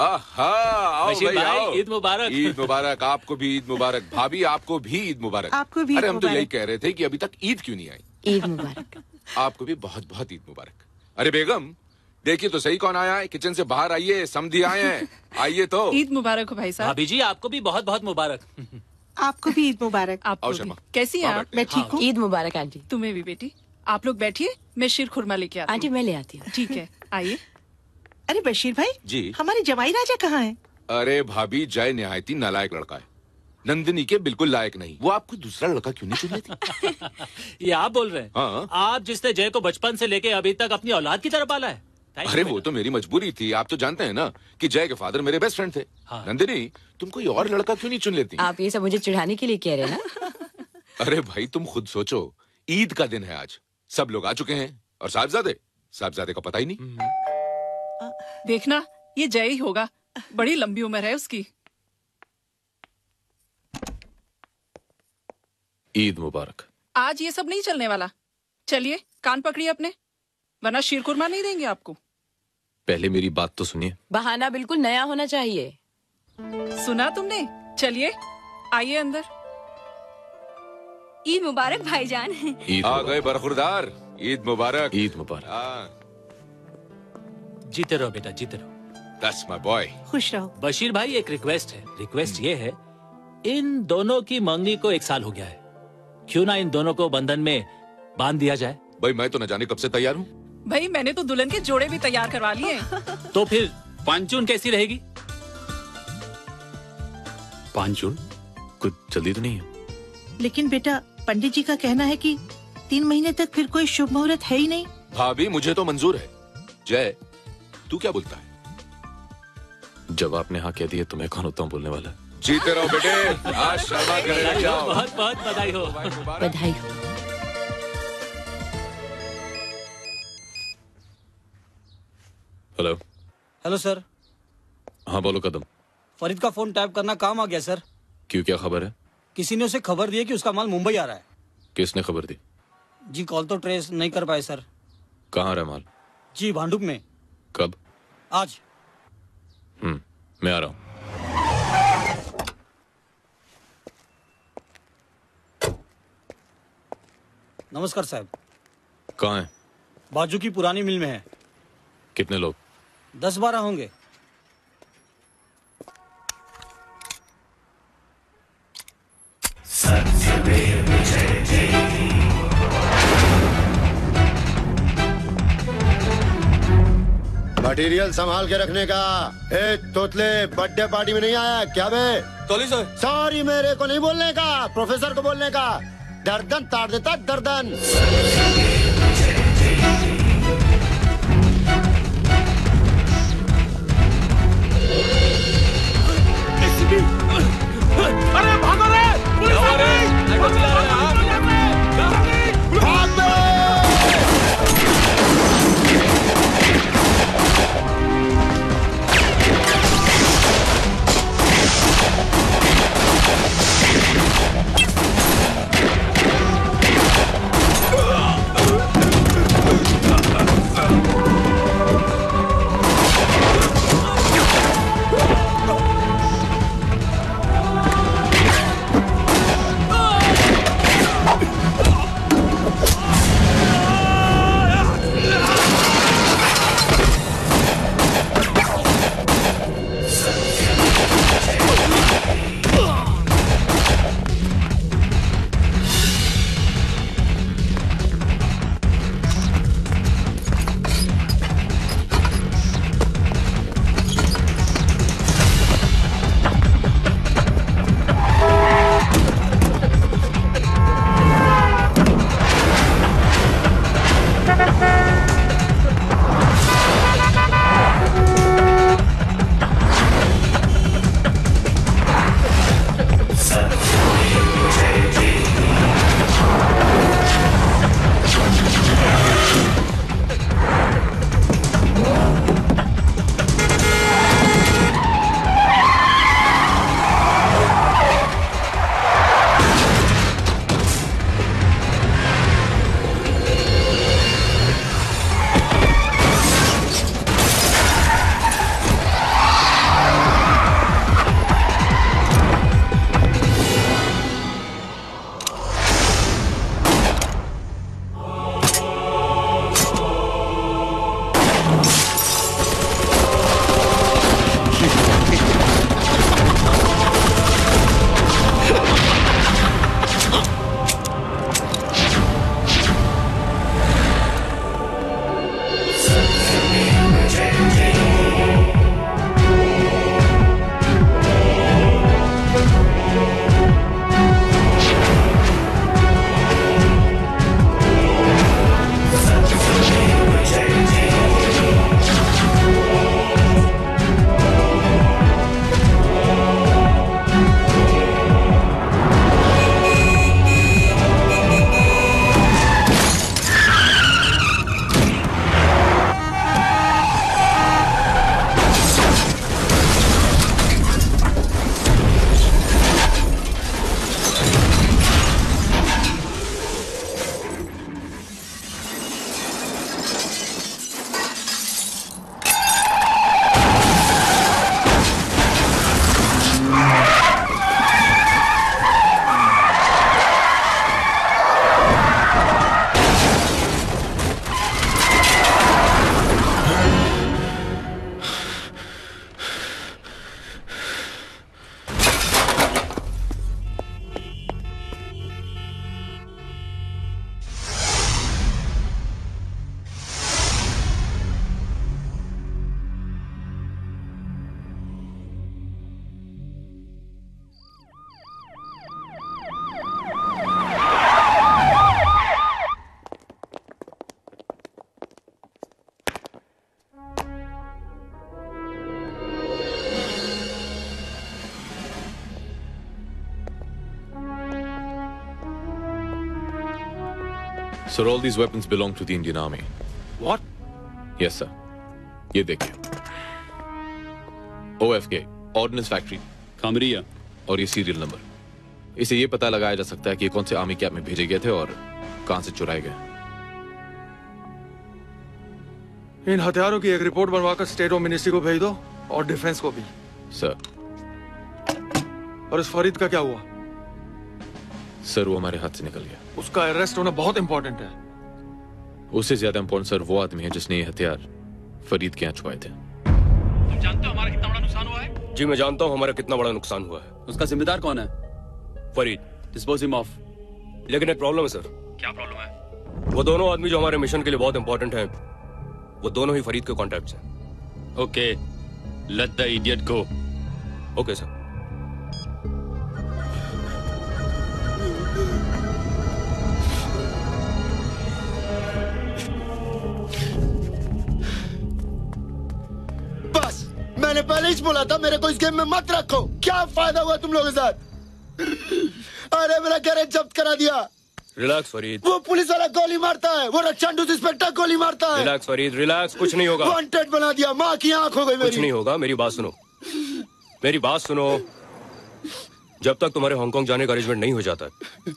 आहा, आओ बशीर भाई, आओ। ईद मुबारक। ईद मुबारक, आपको भी ईद मुबारक। भाभी आपको भी ईद मुबारक। आपको भी अरे हम तो मुबारक। यही कह रहे थे कि अभी तक ईद क्यों नहीं आई। ईद मुबारक। आपको भी बहुत बहुत ईद मुबारक। अरे बेगम, देखिए तो सही कौन आया है। किचन से बाहर आइए, समधी आए हैं। आइए तो। ईद मुबारक हो भाई साहब। भाभी जी आपको भी बहुत बहुत मुबारक। आपको भी ईद मुबारक। आपको आओ भी। शर्मा। कैसी हैं हाँ, आप? बैठते मैं ठीक हूँ। ईद मुबारक आंटी। तुम्हें भी बेटी। आप लोग बैठिए, मैं शीर खुरमा लेके आती आंटी हूँ। मैं ले आती हूँ। ठीक है, आइए। अरे बशीर भाई जी। हमारे जमाई राजा कहाँ हैं? अरे भाभी, जय निहायती नालायक लड़का है। नंदिनी के बिल्कुल लायक नहीं। वो आपको दूसरा लड़का क्यों नहीं चुन लेती? ये आप बोल रहे हैं? हाँ। आप जिसने जय को बचपन से लेके अभी तक अपनी औलाद की तरह पाला है। Thank you, अरे बेटा। वो तो मेरी मजबूरी थी। आप तो जानते हैं ना कि जय के फादर मेरे बेस्ट फ्रेंड थे। हाँ। नंदिनी, तुम कोई और लड़का क्यों नहीं चुन लेती? आप ये सब मुझे चिढ़ाने के लिए कह रहे हैं ना? अरे भाई, तुम खुद सोचो, ईद का दिन है आज। सब लोग आ चुके हैं और साहबजादे का पता ही नहीं। देखना, ये जय ही होगा। बड़ी लंबी उम्र है उसकी। ईद मुबारक। आज ये सब नहीं चलने वाला। चलिए, कान पकड़िए अपने, वरना शीर खुरमा नहीं देंगे आपको। पहले मेरी बात तो सुनिए। बहाना बिल्कुल नया होना चाहिए। सुना तुमने? चलिए, आइए अंदर। ईद मुबारक भाईजान। ईद आ मुबारक। गए बरखुरदार। ईद मुबारक। ईद मुबारक। हाँ, जीते रहो बेटा, जीते रहो। that's my boy। खुश रहो। बशीर भाई एक रिक्वेस्ट है। रिक्वेस्ट ये है, इन दोनों की मंगनी को 1 साल हो गया है। क्यों ना इन दोनों को बंधन में बांध दिया जाए। भाई मैं तो न जाने कब से तैयार हूँ। भाई मैंने तो दुल्हन के जोड़े भी तैयार करवा लिए हैं। तो फिर 5 जून कैसी रहेगी? 5 जून कुछ जल्दी तो नहीं है? लेकिन बेटा पंडित जी का कहना है कि 3 महीने तक फिर कोई शुभ मुहूर्त है ही नहीं। भाभी मुझे तो मंजूर है। जय, तू क्या बोलता है? जब आपने हाँ कह दिया तो मैं कौन होता हूँ बोलने वाला। जीते रहो बेटे। आज शर्मा करे बधाई हो, जाओ। बहुत बहुत बधाई हो। बधाई हो। हेलो। Hello sir. हाँ बोलो कदम। फरीद का फोन टैप करना काम आ गया सर। क्यों, क्या खबर है? किसी ने उसे खबर दी है कि उसका माल मुंबई आ रहा है। किसने खबर दी? जी कॉल तो ट्रेस नहीं कर पाए सर। कहाँ रहा माल? जी भांडुप में। कब? आज। मैं आ रहा हूँ। नमस्कार साहब। कहाँ है? बाजू की पुरानी मिल में है। कितने लोग? 10-12 होंगे। मटेरियल संभाल के रखने का। ए तोतले, बर्थडे पार्टी में नहीं आया क्या बे? तोली सर। सॉरी मेरे को नहीं बोलने का, प्रोफेसर को बोलने का। गर्दन ताड़ देता गर्दन। अरे भागो रे! पुलिस आ गई! भाग बे! Sir, all these weapons belong to the Indian Army. What? Yes, sir. ये देखिए. OFK, Ordnance Factory. खामरिया. और ये सीरियल नंबर. इसे ये पता लगाया जा सकता है कि ये कौन से आर्मी कैंप में भेजे गए थे और कहां से चुराए गए. इन हथियारों की एक रिपोर्ट बनवाकर स्टेट होम मिनिस्ट्री को भेज दो और डिफेंस को भी. सर. और इस फरीद का क्या हुआ? सर, वो हमारे हाथ से निकल गया. उसका अरेस्ट होना बहुत इंपॉर्टेंट है. उससे ज्यादा इंपॉर्टेंट सर वो आदमी है जिसने ये हथियार फरीद के यहाँ छुपाए थे. तुम जानते हो हमारा कितना बड़ा नुकसान हुआ है? जी मैं जानता हूँ हमारा कितना बड़ा नुकसान हुआ है. उसका जिम्मेदार कौन है? फरीद. Dispose him off. लेकिन एक प्रॉब्लम है सर. क्या प्रॉब्लम है? वो दोनों आदमी जो हमारे मिशन के लिए बहुत इंपॉर्टेंट हैं, वो दोनों ही फरीद के कॉन्टैक्ट्स हैं. Okay, let the idiot go. Okay sir. बस मैंने पहले ही बोला था मेरे को इस गेम में मत रखो. क्या फायदा हुआ तुम लोगों के साथ? अरे मेरा गैरेज जब्त करा दिया. रिलैक्स फरीद. वो पुलिस वाला गोली मारता है, वो रक्षांडू इंस्पेक्टर गोली मारता है. Relax Farid, relax. कुछ नहीं होगा. वांटेड बना दिया. माँ की आंख हो गई मेरी. कुछ नहीं होगा. मेरी बात सुनो, मेरी बात सुनो. जब तक तुम्हारे हांगकांग जाने का अरेंजमेंट नहीं हो जाता है,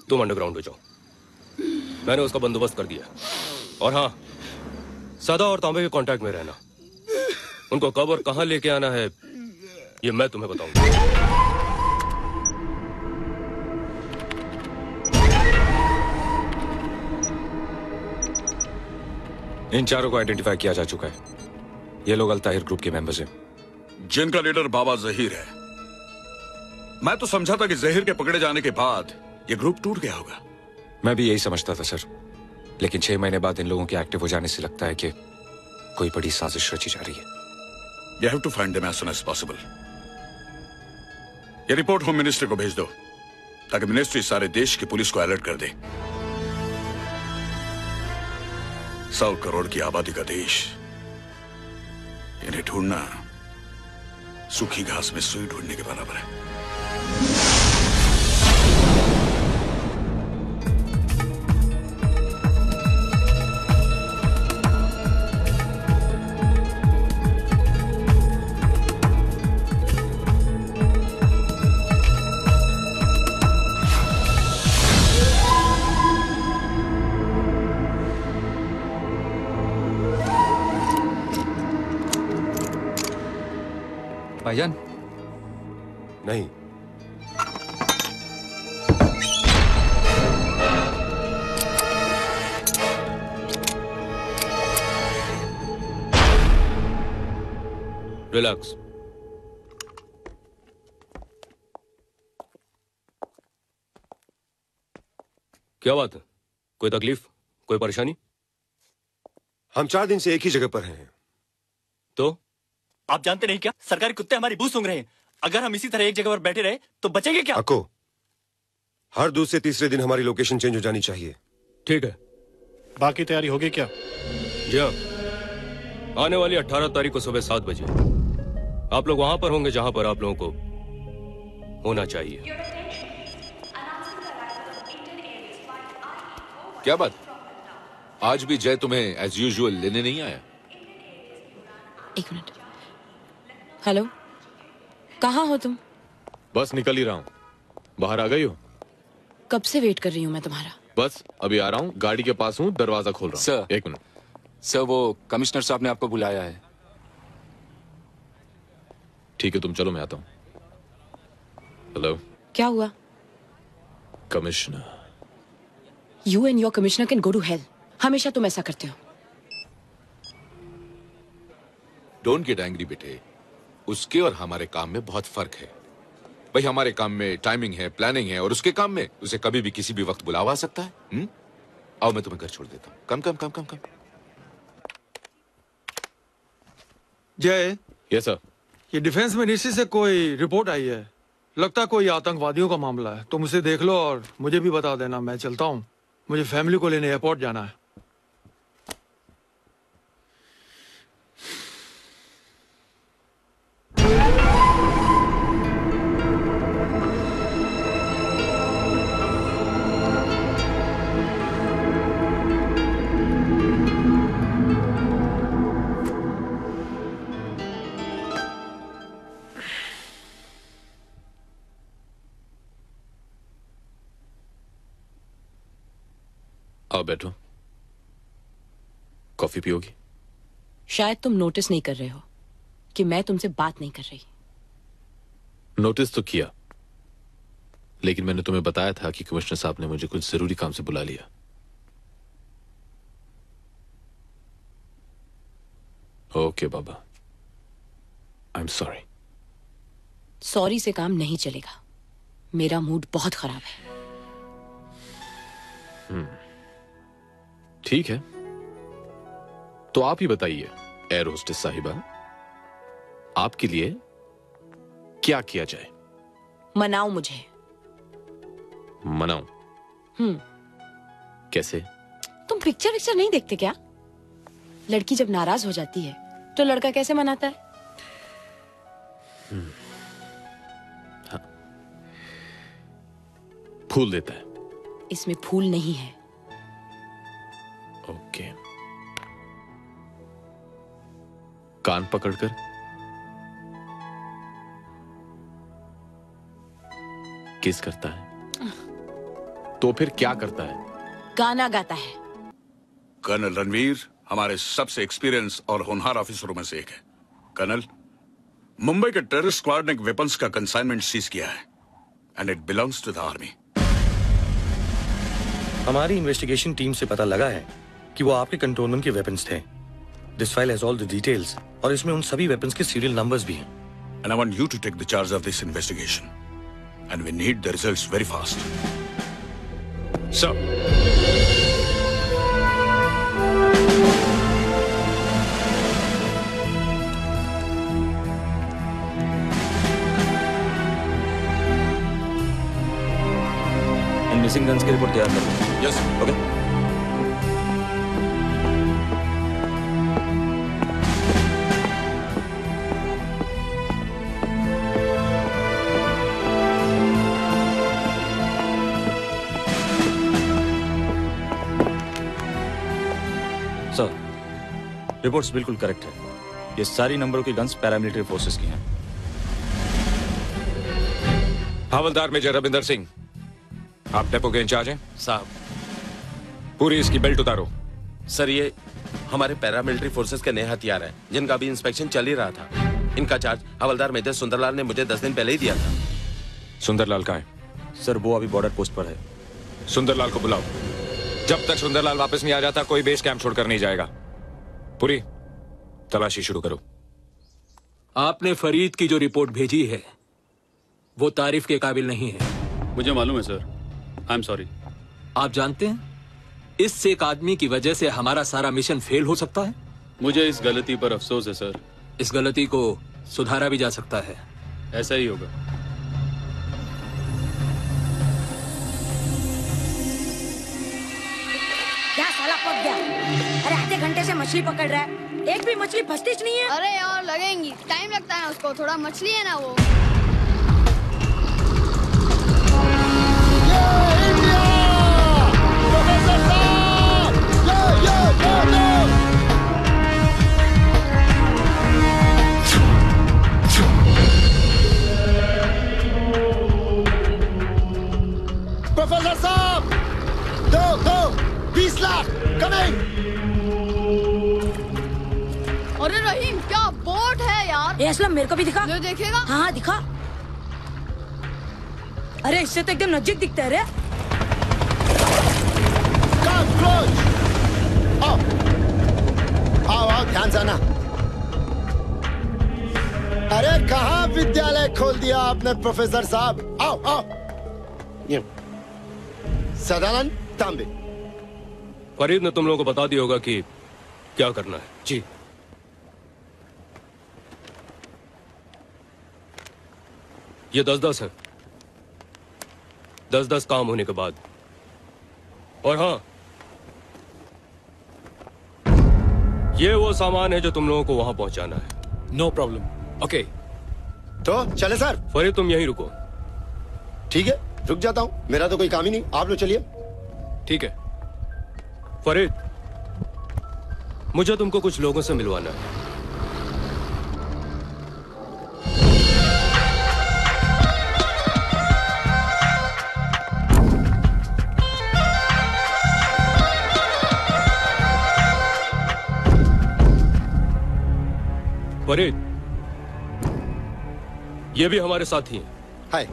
तुम अंडरग्राउंड हो जाओ. मैंने उसका बंदोबस्त कर दिया. और हाँ, सदा और तांबे के कांटेक्ट में रहना. उनको कब और कहां लेके आना है ये मैं तुम्हें बताऊंगा. इन चारों को आइडेंटिफाई किया जा चुका है. ये लोग अल-ताहिर ग्रुप के मेंबर्स हैं, जिनका लीडर बाबा जहीर है. मैं तो समझा था कि जहीर के पकड़े जाने के बाद ये ग्रुप टूट गया होगा. मैं भी यही समझता था सर, लेकिन 6 महीने बाद इन लोगों के एक्टिव हो जाने से लगता है कि कोई बड़ी साजिश रची जा रही है. You have to find them as soon as possible. ये रिपोर्ट होम मिनिस्ट्री को भेज दो ताकि मिनिस्ट्री सारे देश की पुलिस को अलर्ट कर दे. 100 करोड़ की आबादी का देश, इन्हें ढूंढना सूखी घास में सुई ढूंढने के बराबर है. भाईजान. नहीं. रिलैक्स. क्या बात है? कोई तकलीफ, कोई परेशानी? हम 4 दिन से एक ही जगह पर हैं. तो आप जानते नहीं क्या, सरकारी कुत्ते हमारी बू सूंघ रहे हैं. अगर हम इसी तरह एक जगह पर बैठे रहे तो बचेंगे क्या? अको, हर दूसरे तीसरे दिन हमारी लोकेशन चेंज हो जानी चाहिए. ठीक है. बाकी तैयारी होगी क्या? जी हाँ. आने वाली 18 तारीख को सुबह 7 बजे आप लोग वहां पर होंगे जहां पर आप लोगों को होना चाहिए. क्या बात? आज भी जय तुम्हें एज यूजुअल लेने नहीं आया? एक मिनट. हेलो, कहाँ हो तुम? बस निकल ही रहा हूँ. बाहर आ गई हो? कब से वेट कर रही हूँ मैं तुम्हारा. बस अभी आ रहा हूँ. गाड़ी के पास हूँ, दरवाजा खोल रहा हूँ. सर. 1 मिनट. सर, वो कमिश्नर साहब ने आपको बुलाया है. ठीक है, तुम चलो, मैं आता हूँ. हेलो. क्या हुआ? Commissioner. You and your commissioner can go to hell. हमेशा तुम ऐसा करते हो. डोंट गेट एंग्री बेटे. उसके और हमारे काम में बहुत फर्क है. भाई हमारे काम में टाइमिंग है, प्लानिंग है, और उसके काम में उसे कभी भी किसी भी वक्त बुलावा सकता है. आओ मैं तुम्हें घर छोड़ देता हूँ. कम कम कम कम कम. जय. Yes sir. ये डिफेंस मिनिस्ट्री से कोई रिपोर्ट आई है. लगता है कोई आतंकवादियों का मामला है. तुम उसे देख लो और मुझे भी बता देना. मैं चलता हूँ, मुझे फैमिली को लेने एयरपोर्ट जाना है. आओ बैठो। कॉफी पियोगी? शायद तुम नोटिस नहीं कर रहे हो कि मैं तुमसे बात नहीं कर रही। नोटिस तो किया, लेकिन मैंने तुम्हें बताया था कि कमिश्नर साहब ने मुझे कुछ जरूरी काम से बुला लिया। Okay Baba, I am sorry. Sorry से काम नहीं चलेगा, मेरा मूड बहुत खराब है। ठीक है, तो आप ही बताइए एयर होस्टेस साहिबा, आपके लिए क्या किया जाए? मनाओ मुझे। मनाऊं? कैसे? तुम पिक्चर नहीं देखते क्या? लड़की जब नाराज हो जाती है तो लड़का कैसे मनाता है? हाँ। फूल देता है। इसमें फूल नहीं है। ओके। कान पकड़कर? किस करता है? तो फिर क्या करता है? गाना गाता है। कर्नल रणवीर हमारे सबसे एक्सपीरियंस और होनहार ऑफिसरों में से एक है। कर्नल, मुंबई के टेररिस्ट स्क्वाड ने वेपन्स का कंसाइनमेंट सीज किया है and it belongs to the army. हमारी इन्वेस्टिगेशन टीम से पता लगा है कि वो आपके कंट्रोलमेंट के वेपन्स थे। This file has all the details और इसमें उन सभी वेपन्स के सीरियल नंबर्स भी हैं। And I want you to take the charge of this investigation and we need the results very fast. Sir, missing guns की report तैयार कर लो। Yes, okay. सर, रिपोर्ट्स बिल्कुल करेक्ट है। ये सारी नंबरों की गन्स पैरामिलिट्री फोर्सेस की हैं। हवलदार मेजर रविंदर सिंह, आप डेपो के इंचार्ज हैं? साहब, पूरी इसकी बेल्ट उतारो। सर ये हमारे पैरामिलिट्री फोर्सेस के नए हथियार हैं, जिनका भी इंस्पेक्शन चल ही रहा था। इनका चार्ज हवलदार मेजर सुंदरलाल ने मुझे 10 दिन पहले ही दिया था। सुंदरलाल कहाँ है? सर वो अभी बॉर्डर पोस्ट पर है। सुंदरलाल को बुलाओ। जब तक सुंदरलाल वापस नहीं आ जाता कोई बेस कैंप छोड़कर नहीं जाएगा। पूरी तलाशी शुरू करो। आपने फरीद की जो रिपोर्ट भेजी है वो तारीफ के काबिल नहीं है। मुझे मालूम है सर, आई एम सॉरी। आप जानते हैं इससे एक आदमी की वजह से हमारा सारा मिशन फेल हो सकता है। मुझे इस गलती पर अफसोस है सर। इस गलती को सुधारा भी जा सकता है। ऐसा ही होगा। क्या साला पक गया? अरे आधे घंटे से मछली पकड़ रहा है, एक भी मछली फंसती नहीं है। अरे यार लगेंगी, टाइम लगता है उसको, थोड़ा मछली है ना वो। प्रोफेसर साहब, दो 20 लाख कमिंग। अरे रहीम, क्या बोट है यार। ए असलम, मेरे को भी दिखा। जो देखेगा। हाँ दिखा। अरे इससे तो एकदम नजदीक दिखता है रे। आओ ध्यान से आना। अरे कहाँ विद्यालय खोल दिया आपने प्रोफेसर साहब? आओ। सदानंद तांबे। फरीद ने तुम लोगों को बता दिया होगा कि क्या करना है। जी। ये 10-10 है। 10-10 काम होने के बाद। और हाँ, ये वो सामान है जो तुम लोगों को वहां पहुंचाना है। No problem. ओके। तो चले सर। फरीद तुम यहीं रुको। ठीक है, रुक जाता हूँ, मेरा तो कोई काम ही नहीं, आप लोग चलिए। ठीक है। फरीद, मुझे तुमको कुछ लोगों से मिलवाना है। फरीद, ये भी हमारे साथी हैं। हाय,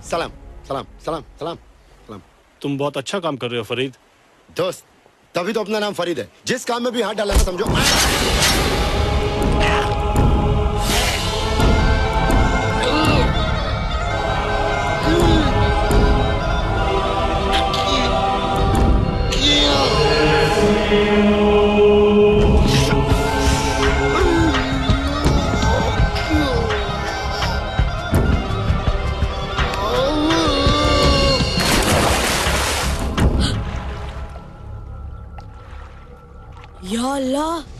सलाम सलाम सलाम सलाम सलाम। तुम बहुत अच्छा काम कर रहे हो फरीद। दोस्त, तभी तो अपना नाम फरीद है। जिस काम में भी हाथ डाला ना समझो। या अल्लाह,